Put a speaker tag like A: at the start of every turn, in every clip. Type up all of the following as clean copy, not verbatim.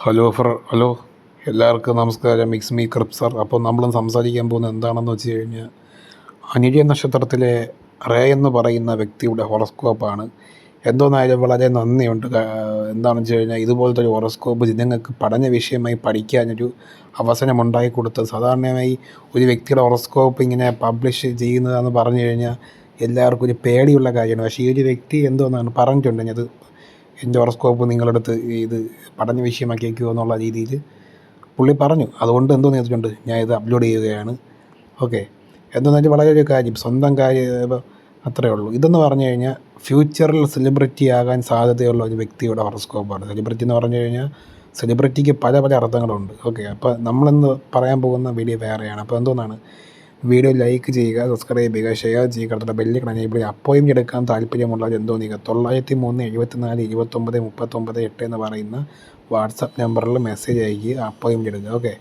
A: Hello എല്ലാവർക്കും നമസ്കാരം. Mix me crisper. അപ്പോൾ നമ്മൾ സംസാരിക്കാൻ പോകുന്നത് എന്താണെന്ന് വെച്ച് കഴിഞ്ഞാൽ, അനിഴ നക്ഷത്രത്തിലെ റേ എന്ന് പറയുന്ന വ്യക്തിയുടെ ഹൊറോസ്കോപ്പാണ്. എന്തോന്നായാലും വളരെ നന്ദിയുണ്ട്. എന്താണെന്ന് വെച്ച് കഴിഞ്ഞാൽ, ഇതുപോലത്തെ ഒരു ഹൊറോസ്കോപ്പ് ജനങ്ങൾക്ക് പഠന വിഷയമായി പഠിക്കാനൊരു അവസരമുണ്ടാക്കി കൊടുത്തത്. സാധാരണയായി ഒരു വ്യക്തിയുടെ ഹൊറോസ്കോപ്പ് ഇങ്ങനെ പബ്ലിഷ് ചെയ്യുന്നതെന്ന് പറഞ്ഞു കഴിഞ്ഞാൽ എല്ലാവർക്കും ഒരു പേടിയുള്ള കാര്യമാണ്. പക്ഷേ ഈ ഒരു വ്യക്തി എന്തോന്നാണ് പറഞ്ഞിട്ടുണ്ട്, അത് എൻ്റെ ഹൊറോസ്കോപ്പ് നിങ്ങളടുത്ത് ഇത് പഠന വിഷയമാക്കിയേക്കുമോ എന്നുള്ള രീതിയിൽ പുള്ളി പറഞ്ഞു. അതുകൊണ്ട് എന്തോന്ന് ചെയ്തിട്ടുണ്ട്, ഞാൻ ഇത് അപ്ലോഡ് ചെയ്യുകയാണ്. ഓക്കെ, എന്താണെന്ന് വളരെ ഒരു കാര്യം, സ്വന്തം കാര്യം അത്രയേ ഉള്ളൂ. ഇതെന്ന് പറഞ്ഞു കഴിഞ്ഞാൽ ഫ്യൂച്ചറിൽ സെലിബ്രിറ്റി ആകാൻ സാധ്യതയുള്ള ഒരു വ്യക്തിയുടെ ഹൊറോസ്കോപ്പാണ്. സെലിബ്രിറ്റി എന്ന് പറഞ്ഞു കഴിഞ്ഞാൽ സെലിബ്രിറ്റിക്ക് പല പല അർത്ഥങ്ങളുണ്ട്. ഓക്കെ, അപ്പോൾ നമ്മളിന്ന് പറയാൻ പോകുന്ന വീഡിയോ വേറെയാണ്. അപ്പോൾ എന്തോന്നാണ്, വീഡിയോ ലൈക്ക് ചെയ്യുക, സബ്സ്ക്രൈബ് ചെയ്യുക, ഷെയർ ചെയ്യുക, അടുത്തുള്ള ബെല്ലിൽ എനേബിൾ ചെയ്യുക. അപ്പോയിൻ്റ് എടുക്കാൻ താല്പര്യമുള്ളത് എന്തോ നിങ്ങൾ 903 74 29 39 8 എന്ന് പറയുന്ന വാട്സപ്പ് നമ്പറിൽ മെസ്സേജ് അയക്കുക, അപ്പോയിൻ്റ് എടുക്കുക. ഓക്കെ,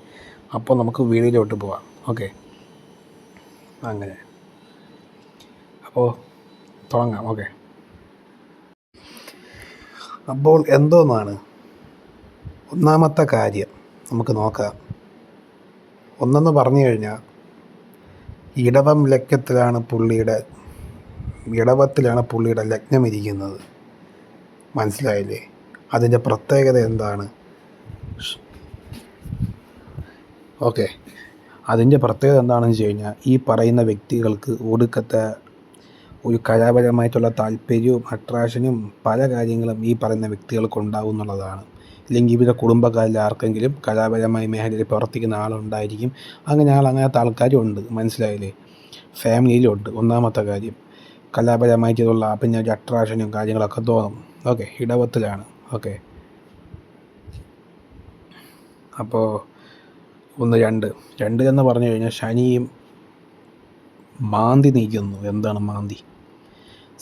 A: അപ്പോൾ നമുക്ക് വീഡിയോയിലോട്ട് പോവാം. ഓക്കെ, അങ്ങനെ അപ്പോൾ തുടങ്ങാം. ഓക്കെ, അപ്പോൾ എന്തോന്നാണ് ഒന്നാമത്തെ കാര്യം നമുക്ക് നോക്കാം. ഒന്നെന്ന് പറഞ്ഞു കഴിഞ്ഞാൽ, ഇടവത്തിലാണ് പുള്ളിയുടെ ലഗ്നം ഇരിക്കുന്നത്. മനസ്സിലായില്ലേ? അതിൻ്റെ പ്രത്യേകത എന്താണ്? ഓക്കെ, അതിൻ്റെ പ്രത്യേകത എന്താണെന്ന് വെച്ച് കഴിഞ്ഞാൽ, ഈ പറയുന്ന വ്യക്തികൾക്ക് ഒടുക്കത്തെ ഒരു കലാപരമായിട്ടുള്ള താല്പര്യവും അട്രാക്ഷനും പല കാര്യങ്ങളും ഈ പറയുന്ന വ്യക്തികൾക്ക് ഉണ്ടാവും എന്നുള്ളതാണ്. ഇല്ലെങ്കിൽ ഇവരുടെ കുടുംബക്കാരിൽ ആർക്കെങ്കിലും കലാപരമായ മേഖലയിൽ പ്രവർത്തിക്കുന്ന ആളുണ്ടായിരിക്കും. അങ്ങനത്തെ ആൾക്കാരും ഉണ്ട്. മനസ്സിലായില്ലേ? ഫാമിലിയിലുണ്ട്. ഒന്നാമത്തെ കാര്യം കലാപരമായിട്ടുള്ള പിന്നെ ഒരു അട്രാക്ഷനും കാര്യങ്ങളൊക്കെ തോന്നും. ഓക്കെ, ഇടവത്തിലാണ്. ഓക്കെ, അപ്പോൾ രണ്ട് എന്ന് പറഞ്ഞു കഴിഞ്ഞാൽ ശനിയും മാന്തി നീക്കുന്നു. എന്താണ് മാന്തി?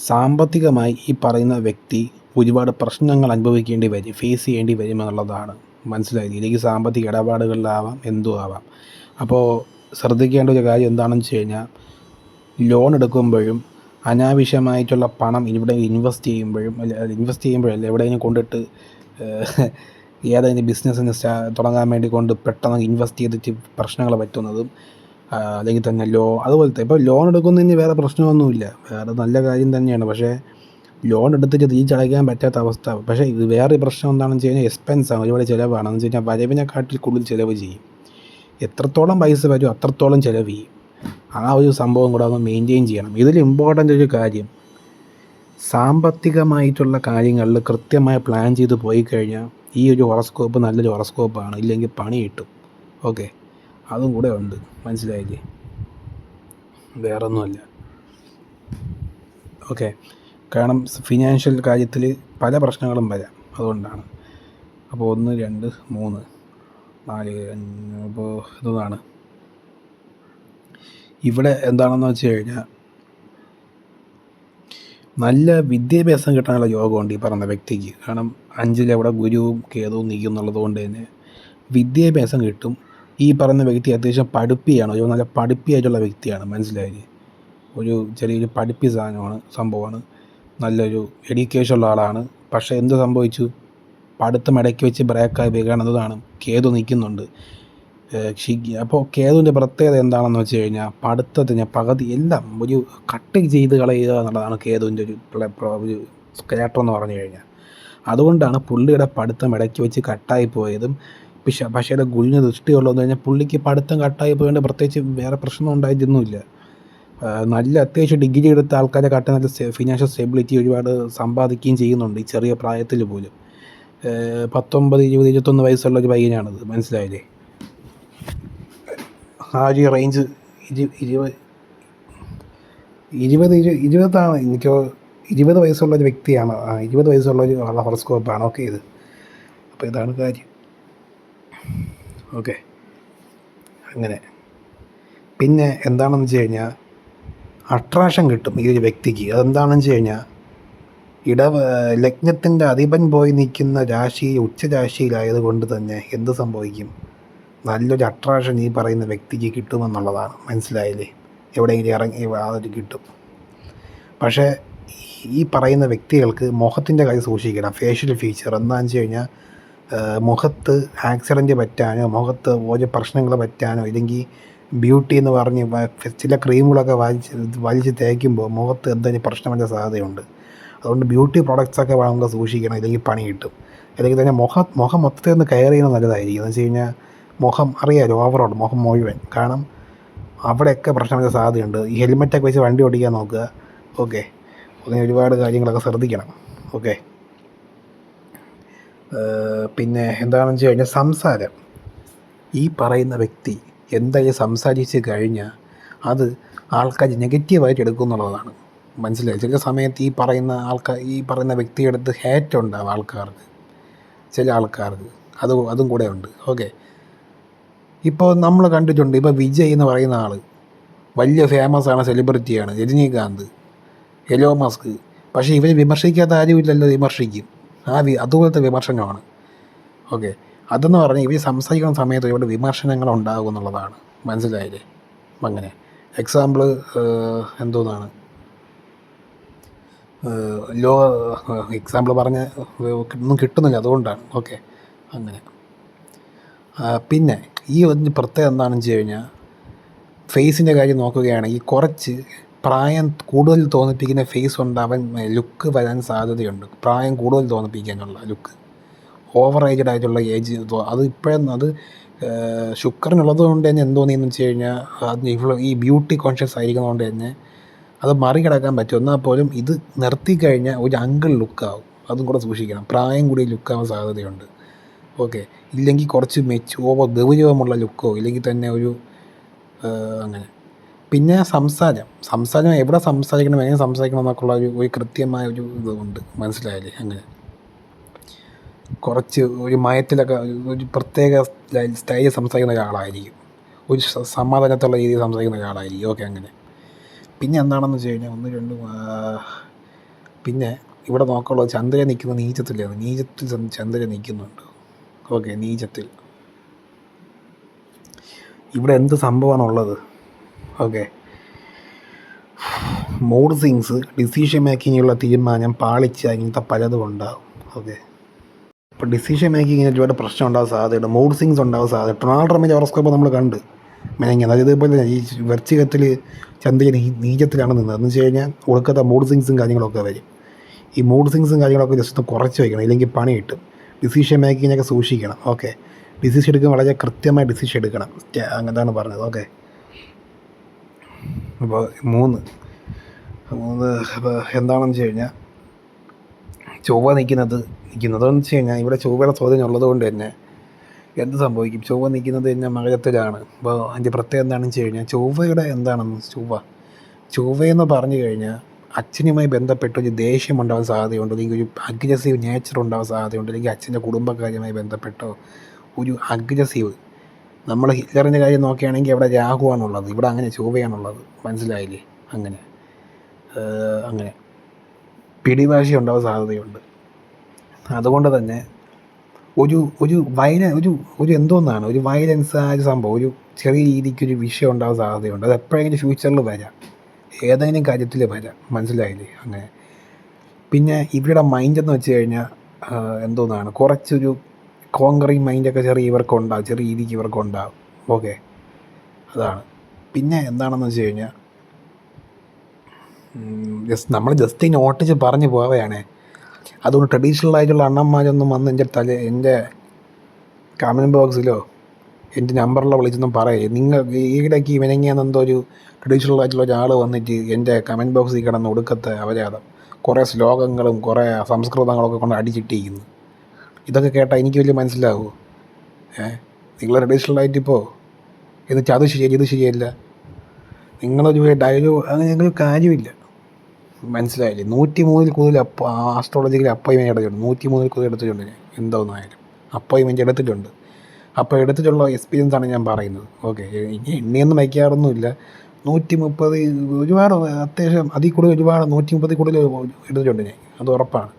A: സാമ്പത്തികമായി ഈ പറയുന്ന വ്യക്തി ഒരുപാട് പ്രശ്നങ്ങൾ ഫേസ് ചെയ്യേണ്ടി വരുമെന്നുള്ളതാണ്. മനസ്സിലായില്ലേ? ഇല്ലെങ്കിൽ സാമ്പത്തിക ഇടപാടുകളിലാവാം, എന്തും ആവാം. അപ്പോൾ ശ്രദ്ധിക്കേണ്ട ഒരു കാര്യം എന്താണെന്ന് വെച്ച് കഴിഞ്ഞാൽ, ലോൺ എടുക്കുമ്പോഴും അനാവശ്യമായിട്ടുള്ള പണം ഇവിടെ ഇൻവെസ്റ്റ് ചെയ്യുമ്പോഴല്ല എവിടെയെങ്കിലും കൊണ്ടിട്ട് ഏതെങ്കിലും ബിസിനസ്സിന് തുടങ്ങാൻ വേണ്ടി കൊണ്ട് പെട്ടെന്ന് ഇൻവെസ്റ്റ് ചെയ്തിട്ട് പ്രശ്നങ്ങൾ പറ്റുന്നതും, അല്ലെങ്കിൽ തന്നെ അതുപോലത്തെ ഇപ്പോൾ ലോൺ എടുക്കുന്നതിന് വേറെ പ്രശ്നമൊന്നുമില്ല, വേറെ നല്ല കാര്യം തന്നെയാണ്. പക്ഷേ ലോൺ എടുത്തിട്ട് തിരിച്ചടയ്ക്കാൻ പറ്റാത്ത അവസ്ഥ. പക്ഷേ ഇത് വേറെ പ്രശ്നം എന്താണെന്ന് വെച്ച് കഴിഞ്ഞാൽ എക്സ്പെൻസാണ്, ഒരുപാട് ചിലവാണ്. എന്ന് വെച്ച് കഴിഞ്ഞാൽ വരവിനെക്കാട്ടിൽ കൂടുതൽ ചിലവ് ചെയ്യും. എത്രത്തോളം പൈസ വരും അത്രത്തോളം ചിലവ് ചെയ്യും. ആ ഒരു സംഭവം കൂടെ ഒന്ന് മെയിൻറ്റെയിൻ ചെയ്യണം. ഇതിൽ ഇമ്പോർട്ടൻ്റ് ഒരു കാര്യം, സാമ്പത്തികമായിട്ടുള്ള കാര്യങ്ങളിൽ കൃത്യമായി പ്ലാൻ ചെയ്ത് പോയി കഴിഞ്ഞാൽ ഈ ഒരു ഹൊറോസ്കോപ്പ് നല്ലൊരു ഹൊറോസ്കോപ്പാണ്. ഇല്ലെങ്കിൽ പണി കിട്ടും. ഓക്കെ, അതും കൂടെ ഉണ്ട്. മനസ്സിലായില്ലേ? വേറൊന്നുമല്ല. ഓക്കെ, കാരണം ഫിനാൻഷ്യൽ കാര്യത്തിൽ പല പ്രശ്നങ്ങളും വരാം. അതുകൊണ്ടാണ്. അപ്പോൾ 1 2 3 4 5 അപ്പോൾ ഇതാണ്. ഇവിടെ എന്താണെന്ന് വെച്ച് കഴിഞ്ഞാൽ, നല്ല വിദ്യാഭ്യാസം കിട്ടാനുള്ള യോഗമുണ്ട് ഈ പറഞ്ഞ വ്യക്തിക്ക്. കാരണം 5 ഗുരുവും കേതുവും നിൽക്കുന്നുള്ളത് കൊണ്ട് തന്നെ വിദ്യാഭ്യാസം കിട്ടും. ഈ പറയുന്ന വ്യക്തി അത്യാവശ്യം പഠിപ്പിയാണ്, ഒരു നല്ല പഠിപ്പിയായിട്ടുള്ള വ്യക്തിയാണ്. മനസ്സിലായില്ലേ? ഒരു ചെറിയൊരു പഠിപ്പി സംഭവമാണ്. നല്ലൊരു എഡ്യൂക്കേഷനുള്ള ആളാണ്. പക്ഷേ എന്ത് സംഭവിച്ചു? പഠിത്തം ഇടയ്ക്ക് വെച്ച് ബ്രേക്കായി വീഴാണെന്നതാണ്. കേതു നിൽക്കുന്നുണ്ട്. അപ്പോൾ കേതുവിൻ്റെ പ്രത്യേകത എന്താണെന്ന് വെച്ച് കഴിഞ്ഞാൽ, പഠിത്തത്തിന് പകുതി എല്ലാം ഒരു കട്ട് ചെയ്ത് കളയുക എന്നുള്ളതാണ് കേതുവിൻ്റെ ഒരു ക്യാരക്ടർ എന്ന് പറഞ്ഞു കഴിഞ്ഞാൽ. അതുകൊണ്ടാണ് പുള്ളിയുടെ പഠിത്തം ഇടയ്ക്ക് വെച്ച് കട്ടായി പോയതും. പക്ഷേ ഗുരുവിന് ദൃഷ്ടിയുള്ളതെന്ന് കഴിഞ്ഞാൽ, പുള്ളിക്ക് പഠിത്തം കട്ടായി പോയതുകൊണ്ട് പ്രത്യേകിച്ച് വേറെ പ്രശ്നം ഉണ്ടായിട്ടൊന്നുമില്ല. നല്ല അത്യാവശ്യം ഡിഗ്രി എടുത്ത ആൾക്കാരെ കാട്ടി നല്ല ഫിനാൻഷ്യൽ സ്റ്റെബിലിറ്റി ഒരുപാട് സമ്പാദിക്കുകയും ചെയ്യുന്നുണ്ട് ഈ ചെറിയ പ്രായത്തിൽ പോലും. 19 20 21 വയസ്സുള്ള ഒരു പയ്യനാണിത്. മനസ്സിലായില്ലേ? ആ ഒരു റേഞ്ച് 20 എനിക്ക് 20 വയസ്സുള്ള ഒരു വ്യക്തിയാണ്. 20 വയസ്സുള്ള ഒരു ഹൊറോസ്കോപ്പാണ്. ഓക്കെ, ഇത് അപ്പോൾ ഇതാണ് കാര്യം. ഓക്കെ, അങ്ങനെ പിന്നെ എന്താണെന്ന് വെച്ച് കഴിഞ്ഞാൽ, അട്രാക്ഷൻ കിട്ടും ഈ ഒരു വ്യക്തിക്ക്. അതെന്താണെന്ന് വെച്ച് കഴിഞ്ഞാൽ, ലഗ്നത്തിൻ്റെ അധിപൻ പോയി നിൽക്കുന്ന രാശി ഉച്ചരാശിയിലായത് കൊണ്ട് തന്നെ എന്ത് സംഭവിക്കും? നല്ലൊരു അട്രാക്ഷൻ ഈ പറയുന്ന വ്യക്തിക്ക് കിട്ടുമെന്നുള്ളതാണ്. മനസ്സിലായില്ലേ? എവിടെയെങ്കിലും ഇറങ്ങി അതൊരു കിട്ടും. പക്ഷേ ഈ പറയുന്ന വ്യക്തികൾക്ക് മുഖത്തിൻ്റെ കാര്യം സൂക്ഷിക്കണം. ഫേഷ്യൽ ഫീച്ചർ എന്താണെന്ന് വെച്ച് കഴിഞ്ഞാൽ, മുഖത്ത് ആക്സിഡൻറ്റ് പറ്റാനോ മുഖത്ത് ഓരോ പ്രശ്നങ്ങൾ പറ്റാനോ ഇല്ലെങ്കിൽ ബ്യൂട്ടി എന്ന് പറഞ്ഞ് ചില ക്രീമുകളൊക്കെ വലിച്ച് തേക്കുമ്പോൾ മുഖത്ത് എന്തെങ്കിലും പ്രശ്നം വരാൻ സാധ്യതയുണ്ട്. അതുകൊണ്ട് ബ്യൂട്ടി പ്രോഡക്റ്റ്സൊക്കെ വാങ്ങുമ്പോൾ സൂക്ഷിക്കണം, ഇല്ലെങ്കിൽ പണി കിട്ടും. അല്ലെങ്കിൽ തന്നെ മുഖം മൊത്തത്തിൽ ഒന്ന് കെയർ ചെയ്യുന്നത് നല്ലതായിരിക്കും. എന്ന് വെച്ച് കഴിഞ്ഞാൽ മുഖം അറിയാമല്ലോ, ഓവറോൾ മുഖം മുഴുവൻ, കാരണം അവിടെയൊക്കെ പ്രശ്നം വരാൻ സാധ്യതയുണ്ട്. ഈ ഹെൽമെറ്റൊക്കെ വെച്ച് വണ്ടി ഓടിക്കാൻ നോക്കുക. ഓക്കെ, അങ്ങനെ ഒരുപാട് കാര്യങ്ങളൊക്കെ ശ്രദ്ധിക്കണം. ഓക്കെ, പിന്നെ എന്താണെന്ന് വെച്ച് കഴിഞ്ഞാൽ സംസാരം. ഈ പറയുന്ന വ്യക്തി എന്തായാലും സംസാരിച്ച് കഴിഞ്ഞാൽ അത് ആൾക്കാർ നെഗറ്റീവായിട്ട് എടുക്കും എന്നുള്ളതാണ്. മനസ്സിലായി? ചില സമയത്ത് ഈ പറയുന്ന വ്യക്തിയെടുത്ത് ഹേറ്റ് ഉണ്ടാവും ആൾക്കാർക്ക്, ചില ആൾക്കാർക്ക്. അതും കൂടെ ഉണ്ട്. ഓക്കെ, ഇപ്പോൾ നമ്മൾ കണ്ടിട്ടുണ്ട്, ഇപ്പോൾ വിജയ് എന്ന് പറയുന്ന ആൾ വലിയ ഫേമസ് ആണ്, സെലിബ്രിറ്റിയാണ്, രജനീകാന്ത്, എലോൺ മസ്ക്. പക്ഷേ ഇവർ വിമർശിക്കാത്ത ആരുമില്ലല്ലോ, വിമർശിക്കും. അതുപോലത്തെ വിമർശനമാണ്. ഓക്കെ, അതെന്ന് പറഞ്ഞാൽ ഇവർ സംസാരിക്കുന്ന സമയത്ത് ഇവിടെ വിമർശനങ്ങൾ ഉണ്ടാകും എന്നുള്ളതാണ്. മനസ്സിലായില്ലേ? അങ്ങനെ എക്സാമ്പിൾ എന്തോന്നാണ് എക്സാമ്പിൾ പറഞ്ഞ് ഒന്നും കിട്ടുന്നില്ല, അതുകൊണ്ടാണ്. ഓക്കെ, അങ്ങനെ. പിന്നെ ഈ ഒരു പ്രത്യേകത എന്താണെന്ന് വെച്ച് കഴിഞ്ഞാൽ, ഫേസിൻ്റെ കാര്യം നോക്കുകയാണെങ്കിൽ കുറച്ച് പ്രായം കൂടുതൽ തോന്നിപ്പിക്കുന്ന ഫേസ് കൊണ്ട് അവൻ ലുക്ക് വരാൻ സാധ്യതയുണ്ട്. പ്രായം കൂടുതൽ തോന്നിപ്പിക്കാനുള്ള ലുക്ക്, ഓവർ ഏജ്ഡ് ആയിട്ടുള്ള ഏജ്. അത് ഇപ്പോഴും അത് ശുക്രനുള്ളത് കൊണ്ട് തന്നെ എന്തോന്നിയെന്ന് വെച്ച് കഴിഞ്ഞാൽ, അത് ഈ ബ്യൂട്ടി കോൺഷ്യസ് ആയിരിക്കുന്നതുകൊണ്ട് തന്നെ അത് മറികടക്കാൻ പറ്റും. എന്നാൽ പോലും ഇത് നിർത്തിക്കഴിഞ്ഞാൽ ഒരു അങ്കിൾ ലുക്കാവും. അതും കൂടെ സൂക്ഷിക്കണം. പ്രായം കൂടി ലുക്കാവാൻ സാധ്യതയുണ്ട്. ഓക്കെ, ഇല്ലെങ്കിൽ കുറച്ച് ഗൗരവമുള്ള ലുക്കോ, ഇല്ലെങ്കിൽ തന്നെ ഒരു അങ്ങനെ. പിന്നെ സംസാരം എവിടെ സംസാരിക്കണം, എങ്ങനെ സംസാരിക്കണം എന്നൊക്കെയുള്ള ഒരു കൃത്യമായ ഒരു ഇതുണ്ട്. മനസ്സിലായില്ലേ? അങ്ങനെ കുറച്ച് ഒരു മയത്തിലൊക്കെ ഒരു പ്രത്യേക സ്റ്റൈലിൽ സംസാരിക്കുന്ന ഒരാളായിരിക്കും. ഒരു സമാധാനത്തുള്ള രീതിയിൽ സംസാരിക്കുന്ന ഒരാളായിരിക്കും. ഓക്കെ, അങ്ങനെ. പിന്നെ എന്താണെന്ന് വെച്ച് കഴിഞ്ഞാൽ പിന്നെ ഇവിടെ നോക്കാനുള്ളത് ചന്ദ്രൻ നിൽക്കുന്ന നീചത്തിലാണ്. നീചത്തിൽ ചന്ദ്രൻ നിൽക്കുന്നുണ്ട്. ഓക്കെ, നീചത്തിൽ ഇവിടെ എന്ത് സംഭവമാണുള്ളത്? ഓക്കെ, മൂഡ് സ്വിങ്സ്, ഡിസിഷൻ മേക്കിങ്ങിലുള്ള തീരുമാനം പാളിച്ച, ഇങ്ങനത്തെ പലതും ഉണ്ടാകും. ഓക്കെ, ഇപ്പോൾ ഡിസിഷൻ മേക്കിങ്ങിന് ഒരുപാട് പ്രശ്നം ഉണ്ടാകാൻ സാധ്യതയുണ്ട്. മൂഡ് സ്വിങ്സ് ഉണ്ടാകാൻ സാധ്യത. ഡൊണാൾഡ് ട്രംപിൻ്റെ ഹോറോസ്കോപ്പ് നമ്മൾ കണ്ട് മെനങ്ങി. അതായത് ഇതുപോലെ ഈ വൃശ്ചികത്തിൽ ചന്ദ്രൻ നീചത്തിലാണ് നിന്നത്. എന്ന് വെച്ച് കഴിഞ്ഞാൽ ഒടുക്കത്തെ മൂഡ് സ്വിങ്സും കാര്യങ്ങളൊക്കെ വരും. ഈ മൂഡ് സ്വിങ്സും കാര്യങ്ങളൊക്കെ ജസ്റ്റ് ഒന്ന് കുറച്ച് വയ്ക്കണം, ഇല്ലെങ്കിൽ പണി കിട്ടും. ഡിസിഷൻ മേക്കിങ്ങിനൊക്കെ സൂക്ഷിക്കണം. ഓക്കെ, ഡിസിഷൻ എടുക്കുമ്പോൾ വളരെ കൃത്യമായി ഡിസിഷൻ എടുക്കണം. അങ്ങനെയാണ് പറഞ്ഞത്. ഓക്കെ, അപ്പോൾ മൂന്ന് എന്താണെന്ന് വെച്ച് കഴിഞ്ഞാൽ, ചൊവ്വ നിൽക്കുന്നതെന്ന് വെച്ച് കഴിഞ്ഞാൽ ഇവിടെ ചൊവ്വയുടെ സ്വാധീനം ഉള്ളത് കൊണ്ട് തന്നെ എന്ത് സംഭവിക്കും? ചൊവ്വ നിൽക്കുന്നത് തന്നെ മകരത്തിലാണ്. അപ്പോൾ അതിൻ്റെ പ്രത്യേകത എന്താണെന്ന് വെച്ച് കഴിഞ്ഞാൽ, ചൊവ്വയുടെ എന്താണെന്ന് ചൊവ്വയെന്ന് പറഞ്ഞു കഴിഞ്ഞാൽ അച്ഛനുമായി ബന്ധപ്പെട്ട് ഒരു ദേഷ്യം ഉണ്ടാകാൻ സാധ്യതയുണ്ട്, അല്ലെങ്കിൽ ഒരു അഗ്രസീവ് നേച്ചർ ഉണ്ടാകാൻ സാധ്യതയുണ്ട്, അല്ലെങ്കിൽ അച്ഛൻ്റെ കുടുംബക്കാരുമായി ബന്ധപ്പെട്ടോ ഒരു അഗ്രസീവ്. നമ്മൾ ഹിറ്റ്ലറിൻ്റെ കാര്യം നോക്കുകയാണെങ്കിൽ അവിടെ രാഹുവാണുള്ളത്, ഇവിടെ അങ്ങനെ ചൊവ്വയാണുള്ളത്. മനസ്സിലായില്ലേ? അങ്ങനെ പിടിവാശി ഉണ്ടാകാൻ സാധ്യതയുണ്ട്. അതുകൊണ്ട് തന്നെ ഒരു എന്തോന്നാണ് ഒരു വയലൻസ് ആ ഒരു സംഭവം, ഒരു ചെറിയ രീതിക്കൊരു വിഷയം ഉണ്ടാകാൻ സാധ്യതയുണ്ട്. അത് എപ്പോഴെങ്കിലും ഫ്യൂച്ചറിൽ വരാം, ഏതെങ്കിലും കാര്യത്തിൽ വരാം. മനസ്സിലായില്ലേ? അങ്ങനെ. പിന്നെ ഇവരുടെ മൈൻഡെന്ന് വെച്ച് കഴിഞ്ഞാൽ എന്തോന്നാണ്, കുറച്ചൊരു കോങ്കറിങ് മൈൻഡൊക്കെ ചെറിയ രീതിക്ക് ഇവർക്കുണ്ടാകും. ഓക്കെ, അതാണ്. പിന്നെ എന്താണെന്ന് വെച്ച് കഴിഞ്ഞാൽ, നമ്മൾ ജസ്റ്റ് നോട്ടിച്ച് പറഞ്ഞു പോവുകയാണേ. അതുകൊണ്ട് ട്രഡീഷണൽ ആയിട്ടുള്ള അണ്ണന്മാരൊന്നും വന്ന് എൻ്റെ കമൻറ്റ് ബോക്സിലോ എൻ്റെ നമ്പറിലോ വിളിച്ചൊന്നും പറയും. നിങ്ങൾ ഈയിടയ്ക്ക് ഇവനെങ്ങനെയെന്തോ ഒരു ട്രഡീഷണൽ ആയിട്ടുള്ള ഒരാൾ വന്നിട്ട് എൻ്റെ കമൻറ്റ് ബോക്സിൽ കിടന്ന് ഒടുക്കത്തെ അപരാധം, കുറേ ശ്ലോകങ്ങളും കുറേ സംസ്കൃതങ്ങളൊക്കെ കൊണ്ട് അടിച്ചിട്ടിരിക്കുന്നു. ഇതൊക്കെ കേട്ടാൽ എനിക്ക് വലിയ മനസ്സിലാവുമോ? നിങ്ങൾ ട്രഡീഷണലായിട്ടിപ്പോൾ എന്നിട്ട് അത് ശരിയല്ല ഇത് ശരിയല്ല, നിങ്ങളൊരു ഡയലോഗ്, അങ്ങനെ ഞങ്ങൾക്ക് കാര്യമില്ല. മനസ്സിലായില്ലേ? 103 കൂടുതൽ ആസ്ട്രോളജിക്കൽ അപ്പോയിൻമെൻറ്റ് എടുത്തിട്ടുണ്ട്. 103 കൂടുതൽ എടുത്തിട്ടുണ്ട് ഞാൻ. എന്തോന്നായാലും അപ്പോയിൻമെൻറ്റ് എടുത്തിട്ടുണ്ട്. അപ്പോൾ എടുത്തിട്ടുള്ള എക്സ്പീരിയൻസാണ് ഞാൻ പറയുന്നത്. ഓക്കെ, ഇനി എണ്ണിയൊന്നും വയ്ക്കാറൊന്നുമില്ല. 130 ഒരുപാട്, അത്യാവശ്യം അതിൽ കൂടുതൽ ഒരുപാട് 130 കൂടുതൽ എടുത്തിട്ടുണ്ട് ഞാൻ, അത് ഉറപ്പാണ്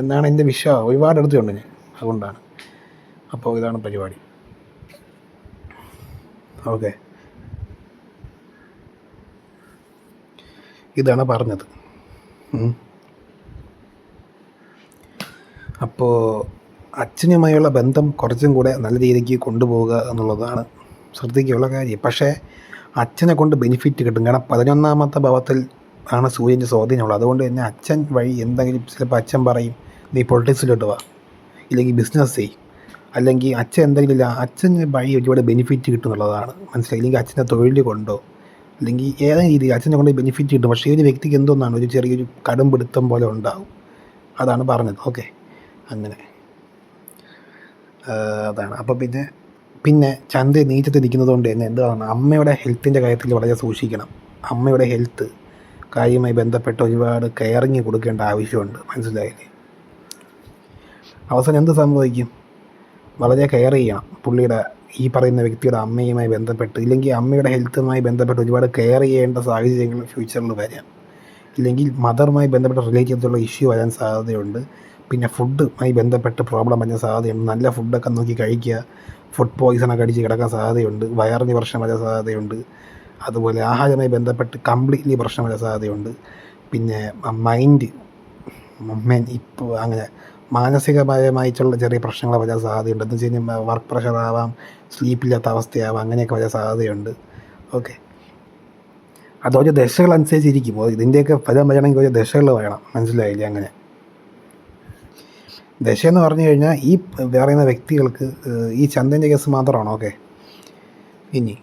A: എന്നാണ് എൻ്റെ വിശ്വാസം. ഒരുപാട് എടുത്തിട്ടുണ്ട് ഞാൻ, അതുകൊണ്ടാണ്. അപ്പോൾ ഇതാണ് പരിപാടി. ഓക്കെ, ഇതാണ് പറഞ്ഞത്. അപ്പോൾ അച്ഛനുമായുള്ള ബന്ധം കുറച്ചും കൂടെ നല്ല രീതിക്ക് കൊണ്ടുപോവുക എന്നുള്ളതാണ് ശ്രദ്ധിക്കാനുള്ള കാര്യം. പക്ഷേ അച്ഛനെ കൊണ്ട് ബെനിഫിറ്റ് കിട്ടും. കാരണം 11ാമത്തെ ഭാവത്തിൽ ആണ് സൂര്യൻ്റെ സ്വാധീനമുള്ളത്. അതുകൊണ്ട് തന്നെ അച്ഛൻ വഴി എന്തെങ്കിലും ചിലപ്പോൾ അച്ഛൻ പറയും നീ പൊളിറ്റിക്സിലോട്ട് വാ, ഇല്ലെങ്കിൽ ബിസിനസ് ചെയ്യും, അല്ലെങ്കിൽ അച്ഛൻ എന്തെങ്കിലും ഇല്ല അച്ഛന് വഴി ഒരുപാട് ബെനിഫിറ്റ് കിട്ടും എന്നുള്ളതാണ് മനസ്സിലായി. ഇല്ലെങ്കിൽ അച്ഛൻ്റെ തൊഴിൽ കൊണ്ടോ അല്ലെങ്കിൽ ഏതെങ്കിലും രീതിയിൽ അച്ഛനെ കൊണ്ട് ബെനിഫിറ്റ് കിട്ടും. പക്ഷേ ഈ ഒരു വ്യക്തിക്ക് എന്തോന്നാണ് ഒരു ചെറിയൊരു കടുംപിടുത്തം പോലെ ഉണ്ടാവും. അതാണ് പറഞ്ഞത്. ഓക്കെ, അങ്ങനെ അതാണ്. അപ്പോൾ പിന്നെ ചന്ദ്ര നീച്ചത്ത് നിൽക്കുന്നത് കൊണ്ട് തന്നെ എന്താണ് അമ്മയുടെ ഹെൽത്തിൻ്റെ കാര്യത്തിൽ വളരെ സൂക്ഷിക്കണം. അമ്മയുടെ ഹെൽത്ത് കാര്യവുമായി ബന്ധപ്പെട്ട് ഒരുപാട് കെയറിങ് കൊടുക്കേണ്ട ആവശ്യമുണ്ട്, മനസ്സിലായില്ലേ? അവസാനം എന്ത് സംഭവിക്കും? വളരെ കെയർ ചെയ്യണം പുള്ളിയുടെ ഈ പറയുന്ന വ്യക്തിയുടെ അമ്മയുമായി ബന്ധപ്പെട്ട്. ഇല്ലെങ്കിൽ അമ്മയുടെ ഹെൽത്തുമായി ബന്ധപ്പെട്ട് ഒരുപാട് കെയർ ചെയ്യേണ്ട സാഹചര്യങ്ങൾ ഫ്യൂച്ചറിൽ വരാം. ഇല്ലെങ്കിൽ മദറുമായി ബന്ധപ്പെട്ട റിലേറ്റീവ്സുള്ള ഇഷ്യൂ വരാൻ സാധ്യതയുണ്ട്. പിന്നെ ഫുഡുമായി ബന്ധപ്പെട്ട് പ്രോബ്ലം വരാൻ സാധ്യതയുണ്ട്. നല്ല ഫുഡൊക്കെ നോക്കി കഴിക്കുക. ഫുഡ് പോയിസണൊക്കെ അടിച്ച് കിടക്കാൻ സാധ്യതയുണ്ട്. വയറിന് പ്രശ്നം വരാൻ സാധ്യതയുണ്ട്. അതുപോലെ ആഹാരവുമായി ബന്ധപ്പെട്ട് കംപ്ലീറ്റ്ലി പ്രശ്നം വരാൻ സാധ്യതയുണ്ട്. പിന്നെ മൈൻഡ് ഇപ്പോൾ അങ്ങനെ മാനസികപരമായിട്ടുള്ള ചെറിയ പ്രശ്നങ്ങൾ വരാൻ സാധ്യതയുണ്ട്. എന്ന് വെച്ച് കഴിഞ്ഞാൽ വർക്ക് പ്രഷർ ആവാം, സ്ലീപ്പില്ലാത്ത അവസ്ഥയാവാം, അങ്ങനെയൊക്കെ വരാൻ സാധ്യതയുണ്ട്. ഓക്കെ, അതോരോ ദശകളനുസരിച്ചിരിക്കും. ഇതിൻ്റെയൊക്കെ ഫലം വരണമെങ്കിൽ ഒരു ദശകൾ വേണം, മനസ്സിലായില്ലേ? അങ്ങനെ ദശയെന്ന് പറഞ്ഞു കഴിഞ്ഞാൽ ഈ പറയുന്ന വ്യക്തികൾക്ക് ഈ ചന്ദ്രൻ്റെ കേസ് മാത്രമാണ്. ഓക്കെ, ഇനി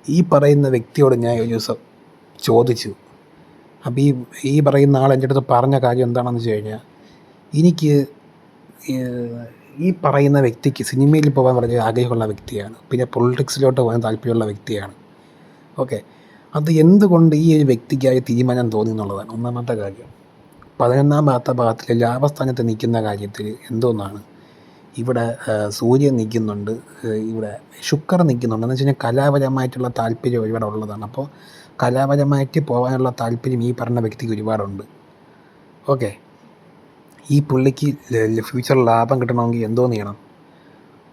A: ഈ പറയുന്ന വ്യക്തിയോട് ഞാൻ ഒരു ദിവസം ചോദിച്ചു. അപ്പോൾ ഈ പറയുന്ന ആൾ എൻ്റെ അടുത്ത് പറഞ്ഞ കാര്യം എന്താണെന്ന് വെച്ച് കഴിഞ്ഞാൽ എനിക്ക് ഈ പറയുന്ന വ്യക്തിക്ക് സിനിമയിൽ പോകാൻ വളരെ ആഗ്രഹമുള്ള വ്യക്തിയാണ്. പിന്നെ പൊളിറ്റിക്സിലോട്ട് പോകാൻ താല്പര്യമുള്ള വ്യക്തിയാണ്. ഓക്കെ, അത് എന്തുകൊണ്ട് ഈ ഒരു വ്യക്തിക്കായി തീരുമാനം തോന്നി എന്നുള്ളതാണ് ഒന്നാമത്തെ കാര്യം. 11ാമത്തെ ഭാഗത്തിൽ ലാഭസ്ഥാനത്ത് നിൽക്കുന്ന കാര്യത്തിൽ എന്തോന്നാണ് ഇവിടെ സൂര്യൻ നിൽക്കുന്നുണ്ട്, ഇവിടെ ശുക്രൻ നിൽക്കുന്നുണ്ട്. എന്ന് വെച്ച് കഴിഞ്ഞാൽ കലാപരമായിട്ടുള്ള താല്പര്യം ഒരുപാട് ഉള്ളതാണ്. അപ്പോൾ കലാപരമായിട്ട് പോകാനുള്ള താല്പര്യം ഈ പറഞ്ഞ വ്യക്തിക്ക് ഒരുപാടുണ്ട്. ഓക്കെ, ഈ പുള്ളിക്ക് ഫ്യൂച്ചറിൽ ലാഭം കിട്ടണമെങ്കിൽ എന്തോന്ന് ചെയ്യണം?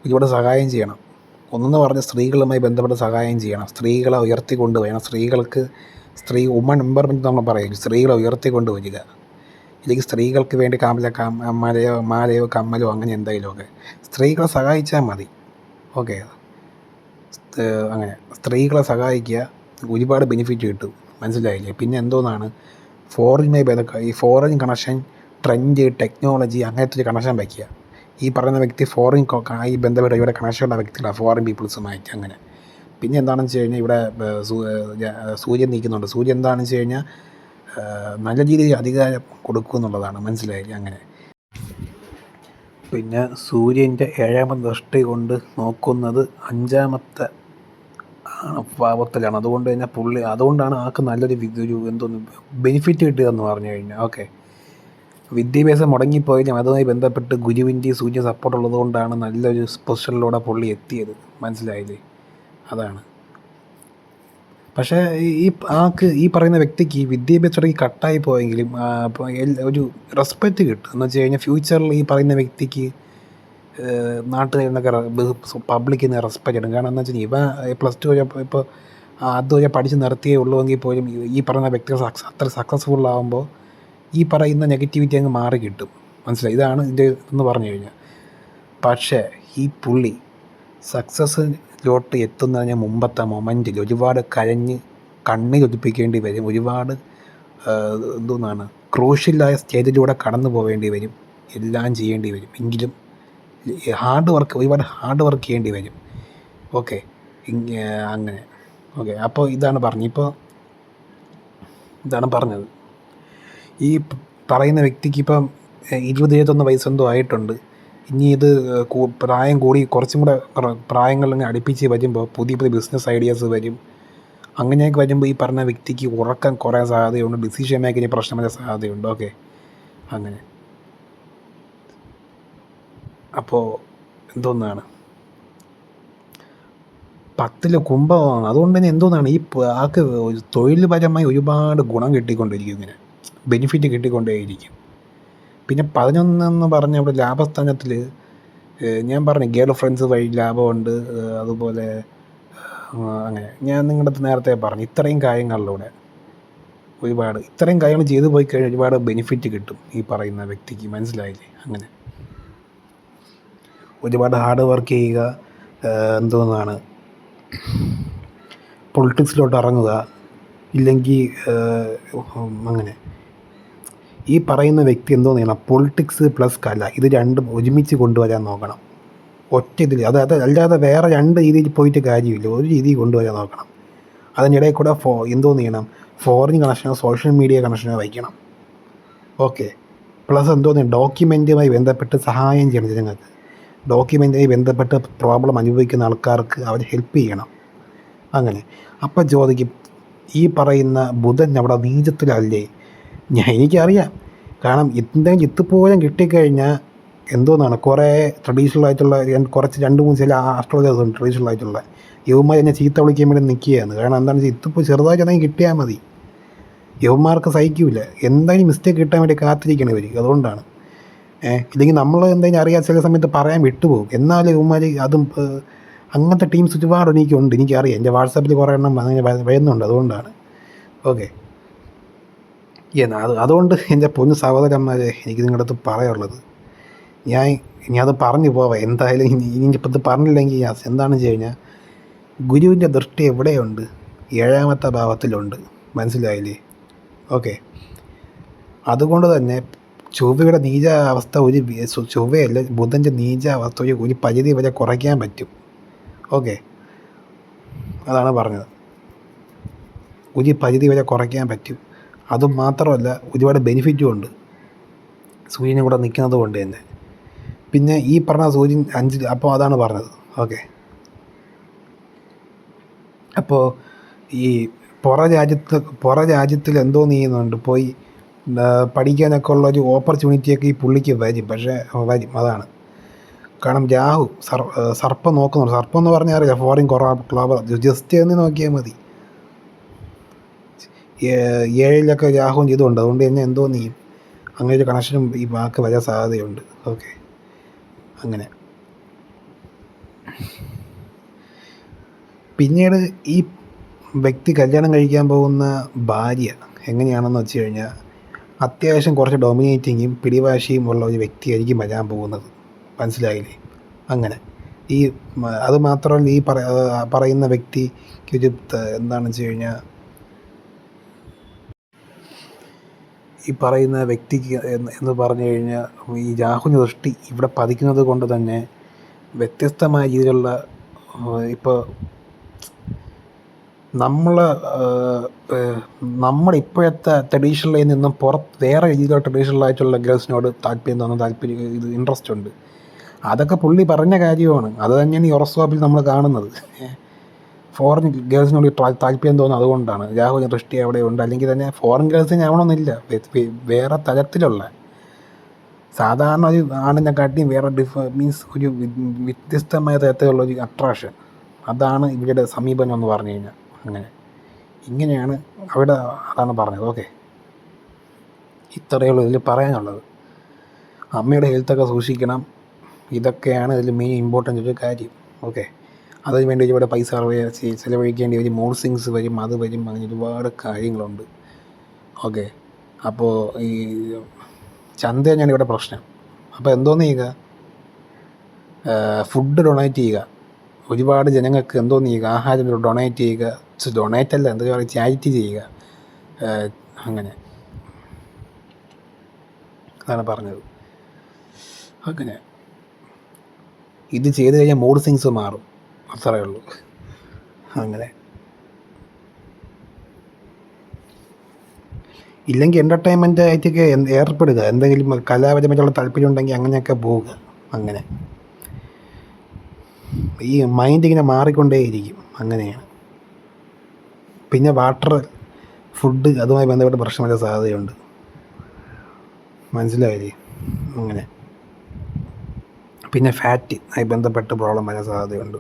A: ഒരുപാട് സഹായം ചെയ്യണം. ഒന്നെന്ന് പറഞ്ഞ സ്ത്രീകളുമായി ബന്ധപ്പെട്ട് സഹായം ചെയ്യണം. സ്ത്രീകളെ ഉയർത്തിക്കൊണ്ട് വേണം. വുമൺ എംപവർമെൻറ്റ് നമ്മൾ പറയും. സ്ത്രീകളെ ഉയർത്തിക്കൊണ്ട് വരിക. ഇല്ലെങ്കിൽ സ്ത്രീകൾക്ക് വേണ്ടി മാലയോ കമ്മലോ അങ്ങനെ എന്തെങ്കിലുമൊക്കെ സ്ത്രീകളെ സഹായിച്ചാൽ മതി. ഓക്കെ, അങ്ങനെ സ്ത്രീകളെ സഹായിക്കുക, ഒരുപാട് ബെനിഫിറ്റ് കിട്ടും, മനസ്സിലായില്ലേ? പിന്നെ എന്തോന്നാണ് ഫോറിനുമായി ഈ ഫോറിൻ കണക്ഷൻ, ട്രെൻഡ്, ടെക്നോളജി അങ്ങനത്തെ ഒരു കണക്ഷൻ വയ്ക്കുക. ഈ പറയുന്ന വ്യക്തി ഫോറിൻ ഈ ബന്ധപ്പെട്ട് ഇവിടെ കണക്ഷനുള്ള വ്യക്തികളാണ്, ഫോറിൻ പീപ്പിൾസുമായിട്ട്. അങ്ങനെ പിന്നെ എന്താണെന്ന് വെച്ച് കഴിഞ്ഞാൽ ഇവിടെ സൂര്യൻ നിൽക്കുന്നുണ്ട്. സൂര്യൻ എന്താണെന്ന് വെച്ച് കഴിഞ്ഞാൽ നല്ല രീതിയിൽ അധികാരം കൊടുക്കും എന്നുള്ളതാണ്, മനസ്സിലായില്ലേ? അങ്ങനെ പിന്നെ സൂര്യൻ്റെ 7ാമത്തെ ദൃഷ്ടി കൊണ്ട് നോക്കുന്നത് 5ാമത്തെ ഭാവത്തിലാണ്. അതുകൊണ്ട് തന്നെ അതുകൊണ്ടാണ് ആൾക്ക് നല്ലൊരു ബെനിഫിറ്റ് കിട്ടുക എന്ന് പറഞ്ഞു കഴിഞ്ഞാൽ. ഓക്കെ, വിദ്യാഭ്യാസം മുടങ്ങിപ്പോയാലും അതുമായി ബന്ധപ്പെട്ട് ഗുരുവിൻ്റെയും സൂര്യ സപ്പോർട്ട് ഉള്ളത് കൊണ്ടാണ് നല്ലൊരു പൊസിഷനിലൂടെ പുള്ളി എത്തിയത്, മനസ്സിലായില്ലേ? അതാണ്. പക്ഷേ ഈ പറയുന്ന വ്യക്തിക്ക് വിദ്യാഭ്യാസം കട്ടായി പോയെങ്കിലും ഒരു റെസ്പെക്റ്റ് കിട്ടും. എന്ന് വെച്ച് കഴിഞ്ഞാൽ ഫ്യൂച്ചറിൽ ഈ പറയുന്ന വ്യക്തിക്ക് നാട്ടുകാരിൽ നിന്നൊക്കെ പബ്ലിക്കിൽ നിന്ന് റെസ്പെക്റ്റ് കിട്ടും. കാരണം എന്ന് വെച്ച് കഴിഞ്ഞാൽ +2 വരെ ഇപ്പോൾ അതുവരെ പഠിച്ച് നിർത്തിയേ ഉള്ളുവെങ്കിൽ പോലും ഈ പറയുന്ന വ്യക്തികൾ അത്ര സക്സസ്ഫുൾ ആകുമ്പോൾ ഈ പറയുന്ന നെഗറ്റിവിറ്റി അങ്ങ് മാറി കിട്ടും, മനസ്സിലായി? ഇതാണ് ഇതിൻ്റെ എന്ന് പറഞ്ഞു കഴിഞ്ഞാൽ. പക്ഷേ ഈ പുള്ളി സക്സസ്സിലോട്ട് എത്തുന്നതിന് മുമ്പത്തെ മൊമെൻറ്റിൽ ഒരുപാട് കരഞ്ഞ് കണ്ണീരൊലിപ്പിക്കേണ്ടി വരും. ഒരുപാട് ക്രൂഷ്യലായ സ്റ്റേജിലൂടെ കടന്നു പോവേണ്ടി വരും. എല്ലാം ചെയ്യേണ്ടി വരും. എങ്കിലും ഒരുപാട് ഹാർഡ് വർക്ക് ചെയ്യേണ്ടി വരും. ഓക്കെ, അങ്ങനെ. ഓക്കെ, അപ്പോൾ ഇതാണ് പറഞ്ഞത്. ഈ പറയുന്ന വ്യക്തിക്ക് ഇപ്പം 20-21 വയസ്സെന്തോ ആയിട്ടുണ്ട്. ഇനി ഇത് പ്രായം കൂടി കുറച്ചും കൂടെ പ്രായങ്ങളിലങ്ങ് അടുപ്പിച്ച് വരുമ്പോൾ പുതിയ ബിസിനസ് ഐഡിയാസ് വരും. അങ്ങനെയൊക്കെ വരുമ്പോൾ ഈ പറഞ്ഞ വ്യക്തിക്ക് ഉറക്കം കുറയാൻ സാധ്യതയുണ്ട്. ഡിസിഷൻ മേക്കിങ്ങിന് പ്രശ്നം വരാൻ സാധ്യതയുണ്ട്. ഓക്കെ, അങ്ങനെ. അപ്പോൾ എന്തോന്നാണ് 10ൽ കുംഭമാണ്. അതുകൊണ്ട് തന്നെ എന്തോന്നാണ് ആൾക്ക് തൊഴിൽപരമായി ഒരുപാട് ഗുണം കിട്ടിക്കൊണ്ടിരിക്കും, ഇങ്ങനെ ബെനിഫിറ്റ് കിട്ടിക്കൊണ്ടേയിരിക്കും. പിന്നെ 11 എന്ന് പറഞ്ഞ അവിടെ ലാഭസ്ഥാനത്തിൽ ഞാൻ പറഞ്ഞു ഗേൾ ഫ്രണ്ട്സ് വഴി ലാഭമുണ്ട്. അതുപോലെ അങ്ങനെ ഞാൻ നിങ്ങളുടെ അടുത്ത് നേരത്തെ പറഞ്ഞു ഇത്രയും കാര്യങ്ങളിലൂടെ ഇത്രയും കാര്യങ്ങൾ ചെയ്തു പോയി കഴിഞ്ഞാൽ ഒരുപാട് ബെനിഫിറ്റ് കിട്ടും ഈ പറയുന്ന വ്യക്തിക്ക്, മനസ്സിലായില്ലേ? അങ്ങനെ. ഒരുപാട് ഹാർഡ് വർക്ക് ചെയ്യുക, എന്തോന്നാണ് പൊളിറ്റിക്സിലോട്ട് ഇറങ്ങുക, ഇല്ലെങ്കിൽ അങ്ങനെ. ഈ പറയുന്ന വ്യക്തി എന്തോന്ന് ചെയ്യണം, പൊളിറ്റിക്സ് പ്ലസ് കല ഇത് രണ്ടും ഒരുമിച്ച് കൊണ്ടുവരാൻ നോക്കണം. ഒറ്റ ഇതിൽ അല്ലാതെ വേറെ രണ്ട് രീതിയിൽ പോയിട്ട് കാര്യമില്ല, ഒരു രീതിയിൽ കൊണ്ടുവരാൻ നോക്കണം. അതിനിടയിൽ കൂടെ എന്തോന്ന് ചെയ്യണം, ഫോറിൻ കണക്ഷനോ സോഷ്യൽ മീഡിയ കണക്ഷനോ വയ്ക്കണം. ഓക്കെ. പ്ലസ് എന്തോന്ന് ഡോക്യുമെൻറ്റുമായി ബന്ധപ്പെട്ട് സഹായം ചെയ്യണം ജനങ്ങൾക്ക്. ഡോക്യുമെൻറ്റുമായി ബന്ധപ്പെട്ട് പ്രോബ്ലം അനുഭവിക്കുന്ന ആൾക്കാർക്ക് അവരെ ഹെൽപ്പ് ചെയ്യണം. അങ്ങനെ. അപ്പം ചോദിക്കും, ഈ പറയുന്ന ബുധൻ അവിടെ നീചത്തിലല്ലേ? എനിക്കറിയാം. കാരണം എന്തെങ്കിലും ഇത്തുപോലും കിട്ടിക്കഴിഞ്ഞാൽ എന്തോന്നാണ്, കുറേ ട്രഡീഷണൽ ആയിട്ടുള്ള കുറച്ച് 2-3 ചില ആസ്ട്രോളജേഴ്സ് ഉണ്ട് ട്രഡീഷണൽ ആയിട്ടുള്ള. യവന്മാർ എന്നെ ചീത്ത വിളിക്കാൻ വേണ്ടി നിൽക്കുകയാണ്. കാരണം എന്താണെന്ന് വെച്ചാൽ ഇത്തിപ്പോൾ ചെറുതായിട്ട് എന്തെങ്കിലും കിട്ടിയാൽ മതി. യവന്മാർക്ക് സഹിക്കില്ല, എന്തെങ്കിലും മിസ്റ്റേക്ക് കിട്ടാൻ വേണ്ടി കാത്തിരിക്കണം ഇവർ. അതുകൊണ്ടാണ്. ഇല്ലെങ്കിൽ നമ്മൾ എന്തെങ്കിലും അറിയാൻ ചില സമയത്ത് പറയാൻ വിട്ടുപോകും. എന്നാലും യവന്മാർ അതും അങ്ങനത്തെ ടീംസ് ഒരുപാട് എനിക്കുണ്ട്, എനിക്കറിയാം. എൻ്റെ വാട്സാപ്പിൽ കുറേ എണ്ണം അങ്ങനെ വരുന്നുണ്ട്. അതുകൊണ്ടാണ്. ഓക്കെ. അതുകൊണ്ട് എൻ്റെ പൊന്നു സഹോദരന്മാരെ, എനിക്ക് നിങ്ങളുടെ അടുത്ത് പറയാനുള്ളത്, ഇനി അത് പറഞ്ഞു പോവാം. എന്തായാലും ഇനിയിപ്പോൾ ഇത് പറഞ്ഞില്ലെങ്കിൽ എന്താണെന്ന് വെച്ച് കഴിഞ്ഞാൽ, ഗുരുവിൻ്റെ ദൃഷ്ടി എവിടെയുണ്ട്? 7ാമത്തെ ഭാവത്തിലുണ്ട്. മനസ്സിലായില്ലേ? ഓക്കെ. അതുകൊണ്ട് തന്നെ ചൊവ്വയുടെ നീചാവസ്ഥ ചൊവ്വയല്ല, ബുധൻ്റെ നീചാവസ്ഥ ഒരു പരിധി വരെ കുറയ്ക്കാൻ പറ്റും. ഓക്കെ. അതാണ് പറഞ്ഞത്. ഒരു പരിധി വരെ കുറയ്ക്കാൻ പറ്റും. അതും മാത്രമല്ല, ഒരുപാട് ബെനിഫിറ്റും ഉണ്ട് സൂര്യനും കൂടെ നിൽക്കുന്നത് കൊണ്ട് തന്നെ. പിന്നെ ഈ പറഞ്ഞ സൂര്യൻ 5, അപ്പോൾ അതാണ് പറഞ്ഞത്. ഓക്കെ. അപ്പോൾ ഈ പുറ രാജ്യത്തിൽ എന്തോ ചെയ്യുന്നുണ്ട്, പോയി പഠിക്കാനൊക്കെ ഉള്ളൊരു ഓപ്പർച്യൂണിറ്റിയൊക്കെ ഈ പുള്ളിക്ക് വരും. പക്ഷേ വരും, അതാണ്. കാരണം രാഹു സർപ്പം നോക്കുന്നുണ്ട്. സർപ്പം എന്ന് പറഞ്ഞാൽ അറിയാം, ഫോറിൻ ക്ലബ് ജസ്റ്റ് എന്ന് നോക്കിയാൽ മതി. 7-ലൊക്കെ രാഹുവും ചെയ്തുകൊണ്ട്, അതുകൊണ്ട് തന്നെ എന്തോ ചെയ്യും, അങ്ങനെ ഒരു കണക്ഷനും ഈ വാക്ക് വരാൻ സാധ്യതയുണ്ട്. ഓക്കെ. അങ്ങനെ. പിന്നീട് ഈ വ്യക്തി കല്യാണം കഴിക്കാൻ പോകുന്ന ഭാര്യ എങ്ങനെയാണെന്ന് വെച്ച് കഴിഞ്ഞാൽ, അത്യാവശ്യം കുറച്ച് ഡോമിനേറ്റിങ്ങും പിടിവാശിയും ഉള്ള ഒരു വ്യക്തിയായിരിക്കും വരാൻ പോകുന്നത്. മനസ്സിലായില്ലേ? അങ്ങനെ. അത് മാത്രമല്ല, ഈ പറയുന്ന വ്യക്തിക്കൊരു എന്താണെന്ന് വെച്ച് കഴിഞ്ഞാൽ, ഈ പറയുന്ന വ്യക്തിക്ക് എന്ന് പറഞ്ഞു കഴിഞ്ഞാൽ, ഈ രാഹുവിൻ്റെ ദൃഷ്ടി ഇവിടെ പതിക്കുന്നത് കൊണ്ട് തന്നെ വ്യത്യസ്തമായ രീതിയിലുള്ള, ഇപ്പോൾ നമ്മുടെ ഇപ്പോഴത്തെ ട്രഡീഷണലിൽ നിന്നും പുറത്ത് വേറെ രീതിയിലുള്ള ട്രഡീഷണലായിട്ടുള്ള ഗേൾസിനോട് ഇത് ഇൻട്രസ്റ്റ് ഉണ്ട്. അതൊക്കെ പുള്ളി പറഞ്ഞ കാര്യമാണ്. അത് തന്നെയാണ് ഈ ഹൊറോസ്കോപ്പിൽ നമ്മൾ കാണുന്നത്. ഫോറിൻ ഗേൾസിനോട് താല്പര്യം തോന്നുന്നത് അതുകൊണ്ടാണ്. രാഹുവിൻ്റെ ദൃഷ്ടി അവിടെ ഉണ്ട്. അല്ലെങ്കിൽ തന്നെ ഫോറിൻ ഗേൾസിന് ആവണമെന്നില്ല, വേറെ തരത്തിലുള്ള സാധാരണ ഒരു ആണിനെക്കാട്ടിയും വേറെ മീൻസ് ഒരു വ്യത്യസ്തമായ തരത്തിലുള്ള ഒരു അട്രാക്ഷൻ, അതാണ് ഇവരുടെ സമീപനം എന്ന് പറഞ്ഞു കഴിഞ്ഞാൽ. അങ്ങനെ ഇങ്ങനെയാണ് അവിടെ, അതാണ് പറഞ്ഞത്. ഓക്കെ. ഇത്രയേ ഉള്ളൂ ഇതിൽ പറയാനുള്ളത്. അമ്മയുടെ ഹെൽത്തൊക്കെ സൂക്ഷിക്കണം. ഇതൊക്കെയാണ് ഇതിൽ മെയിൻ ഇമ്പോർട്ടൻ്റ് ഒരു കാര്യം. ഓക്കെ. അതിന് വേണ്ടി ഇവിടെ പൈസ ചിലവഴിക്കേണ്ടി വരും, മൂഡ് സ്വിങ്സ് വരും, അത് വരും, അങ്ങനെ ഒരുപാട് കാര്യങ്ങളുണ്ട്. ഓക്കെ. അപ്പോൾ ഈ ചന്ത തന്നെയാണ് ഇവിടെ പ്രശ്നം. അപ്പോൾ എന്തോന്ന് ചെയ്യുക, ഫുഡ് ഡൊണേറ്റ് ചെയ്യുക. ഒരുപാട് ജനങ്ങൾക്ക് എന്തോന്ന് ചെയ്യുക, ആഹാരം ഡൊണേറ്റ് ചെയ്യുക. ഡൊണേറ്റ് അല്ല, എന്താ പറയുക, ചാരിറ്റി ചെയ്യുക. അങ്ങനെ അതാണ് പറഞ്ഞത്. അങ്ങനെ ഇത് ചെയ്ത് കഴിഞ്ഞാൽ മൂഡ് സ്വിങ്സ് മാറും, അത്രയേ ഉള്ളൂ. അങ്ങനെ. ഇല്ലെങ്കിൽ എൻ്റർടൈൻമെൻ്റ് ആയിട്ടൊക്കെ ഏർപ്പെടുക, എന്തെങ്കിലും കലാപരമായിട്ടുള്ള താല്പര്യം ഉണ്ടെങ്കിൽ അങ്ങനെയൊക്കെ പോവുക. അങ്ങനെ ഈ മൈൻഡ് ഇങ്ങനെ മാറിക്കൊണ്ടേയിരിക്കും. അങ്ങനെയാണ്. പിന്നെ വാട്ടർ, ഫുഡ്, അതുമായി ബന്ധപ്പെട്ട പ്രശ്നം വരാൻ സാധ്യതയുണ്ട്. മനസ്സിലായില്ലേ? അങ്ങനെ. പിന്നെ ഫാറ്റ് ആയി ബന്ധപ്പെട്ട് പ്രോബ്ലം വരാൻ സാധ്യതയുണ്ട്.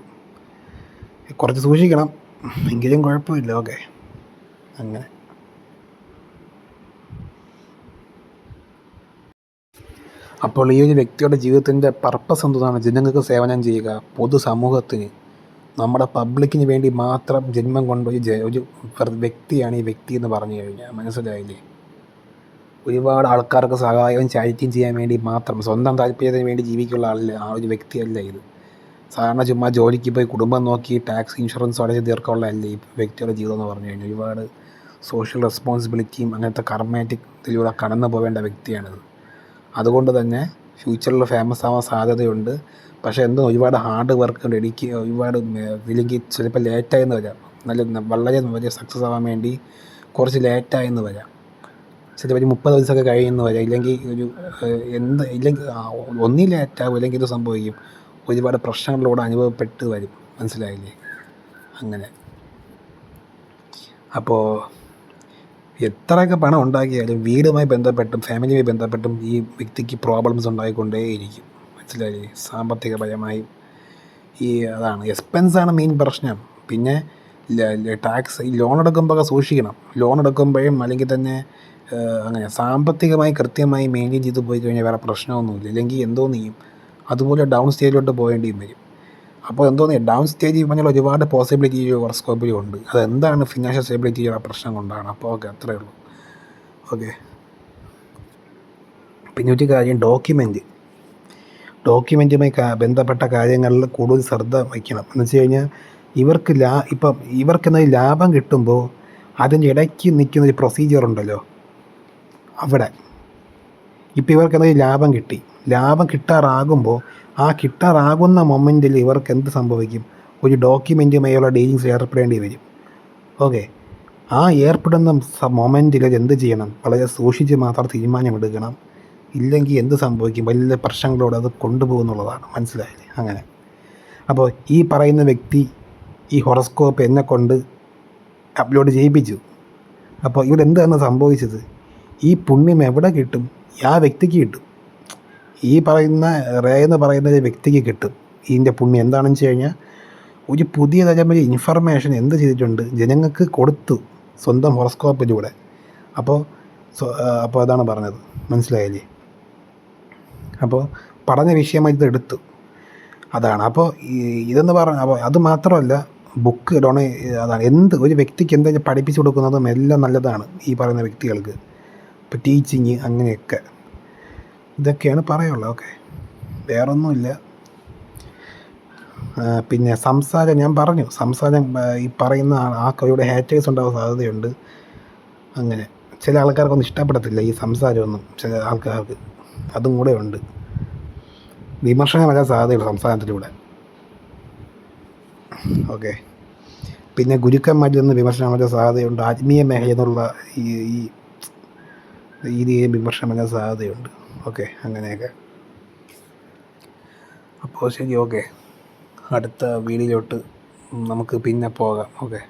A: കുറച്ച് സൂക്ഷിക്കണം, എങ്കിലും കുഴപ്പമില്ല. ഓക്കെ. അങ്ങനെ. അപ്പോൾ ഈ ഒരു വ്യക്തിയുടെ ജീവിതത്തിൻ്റെ പർപ്പസ് എന്താണ്? ജനങ്ങൾക്ക് സേവനം ചെയ്യുക, പൊതുസമൂഹത്തിന്, നമ്മുടെ പബ്ലിക്കിന് വേണ്ടി മാത്രം ജന്മം കൊണ്ട ഒരു വ്യക്തിയാണ് ഈ വ്യക്തി എന്ന് പറഞ്ഞു കഴിഞ്ഞാൽ. മനസ്സിലായില്ലേ? ഒരുപാട് ആൾക്കാർക്ക് സഹായവും ചാരിറ്റിയും ചെയ്യാൻ വേണ്ടി മാത്രം, സ്വന്തം താല്പര്യത്തിന് വേണ്ടി ജീവിക്കുള്ള ആളല്ല, ആ ഒരു വ്യക്തിയല്ല ഇത്. സാധാരണ ചുമ്മാ ജോലിക്ക് പോയി കുടുംബം നോക്കി ടാക്സ് ഇൻഷുറൻസ് അടച്ച് തീർക്കാനുള്ളതല്ല ഈ വ്യക്തിയുടെ ജീവിതം എന്ന് പറഞ്ഞു കഴിഞ്ഞാൽ. ഒരുപാട് സോഷ്യൽ റെസ്പോൺസിബിലിറ്റിയും അങ്ങനത്തെ കർമാറ്റിക് ഇതിലൂടെ കടന്നു പോവേണ്ട വ്യക്തിയാണിത്. അതുകൊണ്ട് തന്നെ ഫ്യൂച്ചറിൽ ഫേമസ് ആവാൻ സാധ്യതയുണ്ട്. പക്ഷേ എന്തോ ഒരുപാട് ഹാർഡ് വർക്ക് ഒരുപാട് ഇല്ലെങ്കിൽ ചിലപ്പോൾ ലേറ്റായെന്ന് വരാം. വളരെ വലിയ സക്സസ് ആവാൻ വേണ്ടി കുറച്ച് ലേറ്റായെന്ന് വരാം. ചിലപ്പോൾ ഒരു 30 ദിവസമൊക്കെ കഴിയുമെന്ന് വരാം. ഇല്ലെങ്കിൽ ഒന്നീ ലേറ്റാവും, അല്ലെങ്കിൽ ഇത് സംഭവിക്കും. ഒരുപാട് പ്രശ്നങ്ങളിലൂടെ അനുഭവപ്പെട്ട് വരും. മനസ്സിലായില്ലേ? അങ്ങനെ അപ്പോൾ എത്രയൊക്കെ പണം ഉണ്ടാക്കിയാലും വീടുമായി ബന്ധപ്പെട്ടും ഫാമിലിയുമായി ബന്ധപ്പെട്ടും ഈ വ്യക്തിക്ക് പ്രോബ്ലംസ് ഉണ്ടായിക്കൊണ്ടേയിരിക്കും. മനസ്സിലായില്ലേ? സാമ്പത്തികപരമായും അതാണ് എക്സ്പെൻസാണ് മെയിൻ പ്രശ്നം. പിന്നെ ടാക്സ് ഈ ലോൺ എടുക്കുമ്പോഴൊക്കെ സൂക്ഷിക്കണം. ലോൺ എടുക്കുമ്പോഴും അല്ലെങ്കിൽ തന്നെ അങ്ങനെ സാമ്പത്തികമായി കൃത്യമായി മെയിൻറ്റെയിൻ ചെയ്ത് പോയി കഴിഞ്ഞാൽ വേറെ പ്രശ്നമൊന്നുമില്ല. ഇല്ലെങ്കിൽ എന്തോന്ന് ചെയ്യും, അതുപോലെ ഡൗൺ സ്റ്റേജിലോട്ട് പോകേണ്ടിയും വരും. അപ്പോൾ എന്തോന്ന് ഡൗൺ സ്റ്റേജ് പറഞ്ഞാൽ ഒരുപാട് പോസിബിലിറ്റി ഹോറോസ്കോപ്പിലും ഉണ്ട്. അതെന്താണ് ഫിനാൻഷ്യൽ സ്റ്റെബിലിറ്റിയുടെ പ്രശ്നം കൊണ്ടാണ്. അപ്പോൾ ഓക്കെ, അത്രയേ ഉള്ളൂ. ഓക്കെ. പിന്നെ ഒരു കാര്യം, ഡോക്യുമെൻറ്റുമായി ബന്ധപ്പെട്ട കാര്യങ്ങളിൽ കൂടുതൽ ശ്രദ്ധ വയ്ക്കണം. എന്ന് വെച്ച് കഴിഞ്ഞാൽ ഇവർക്കെന്തെങ്കിലും ലാഭം കിട്ടുമ്പോൾ അതിൻ്റെ ഇടയ്ക്ക് നിൽക്കുന്നൊരു പ്രൊസീജിയർ ഉണ്ടല്ലോ, അവിടെ ഇപ്പോൾ ഇവർക്കെന്തെങ്കിലും ലാഭം കിട്ടാറാകുമ്പോൾ ആ കിട്ടാറാകുന്ന മൊമെൻറ്റിൽ ഇവർക്ക് എന്ത് സംഭവിക്കും, ഒരു ഡോക്യുമെൻറ്റുമായുള്ള ഡീലിങ്സ് ഏർപ്പെടേണ്ടി വരും. ഓക്കെ. ആ ഏർപ്പെടുന്ന മൊമെൻറ്റിൽ എന്ത് ചെയ്യണം, വളരെ സൂക്ഷിച്ച് മാത്രം തീരുമാനമെടുക്കണം. ഇല്ലെങ്കിൽ എന്ത് സംഭവിക്കും, വലിയ പ്രശ്നങ്ങളോട് അത് കൊണ്ടുപോകുന്നുള്ളതാണ്. മനസ്സിലായില്ലേ? അങ്ങനെ. അപ്പോൾ ഈ പറയുന്ന വ്യക്തി ഈ ഹൊറോസ്കോപ്പ് എന്നെക്കൊണ്ട് അപ്ലോഡ് ചെയ്യിപ്പിച്ചു. അപ്പോൾ ഇവിടെ എന്താണ് സംഭവിച്ചത്, ഈ പുണ്യം എവിടെ കിട്ടും, ആ വ്യക്തിക്ക് കിട്ടും. ഈ പറയുന്ന എന്ന് പറയുന്ന വ്യക്തിക്ക് കിട്ടും ഇതിൻ്റെ പുണ്യം. എന്താണെന്ന് വെച്ച് കഴിഞ്ഞാൽ ഒരു പുതിയ തലമുറ ഇൻഫർമേഷൻ എന്ത് ചെയ്തിട്ടുണ്ട്, ജനങ്ങൾക്ക് കൊടുത്തു സ്വന്തം ഹൊറോസ്കോപ്പിലൂടെ. അപ്പോൾ അതാണ് പറഞ്ഞത്. മനസ്സിലായില്ലേ? അപ്പോൾ പറഞ്ഞ വിഷയമായി ഇത് എടുത്തു, അതാണ്. അപ്പോൾ ഇതെന്ന് പറഞ്ഞാൽ അപ്പോൾ അത് മാത്രമല്ല, ബുക്ക് അതാണ് ഒരു വ്യക്തിക്ക് എന്തെങ്കിലും പഠിപ്പിച്ചു കൊടുക്കുന്നതും എല്ലാം നല്ലതാണ് ഈ പറയുന്ന വ്യക്തികൾക്ക്. ഇപ്പോൾ ടീച്ചിങ് അങ്ങനെയൊക്കെ, ഇതൊക്കെയാണ് പറയാനുള്ളത്. ഓക്കെ, വേറൊന്നുമില്ല. പിന്നെ സംസാരം ഞാൻ പറഞ്ഞു, ഈ പറയുന്ന ആ കവിയുടെ ഹേറ്റേഴ്സ് ഉണ്ടാകാൻ സാധ്യതയുണ്ട്. അങ്ങനെ ചില ആൾക്കാർക്കൊന്നും ഇഷ്ടപ്പെടത്തില്ല ഈ സംസാരമൊന്നും, ചില ആൾക്കാർക്ക് അതും കൂടെ ഉണ്ട്. വിമർശനം വരാൻ സാധ്യതയുണ്ട് സംസാരത്തിലൂടെ. ഓക്കെ. പിന്നെ ഗുരുക്കന്മാരിൽ നിന്ന് വിമർശനം വരാൻ സാധ്യതയുണ്ട്. ആത്മീയ മേഖല എന്നുള്ള ഈ രീതിയിൽ വിമർശനം വരാൻ സാധ്യതയുണ്ട്. ഓക്കെ, അങ്ങനെയൊക്കെ. അപ്പോൾ ശരി, ഓക്കെ. അടുത്ത വീഡിയോയിലോട്ട് നമുക്ക് പിന്നെ പോകാം. ഓക്കെ.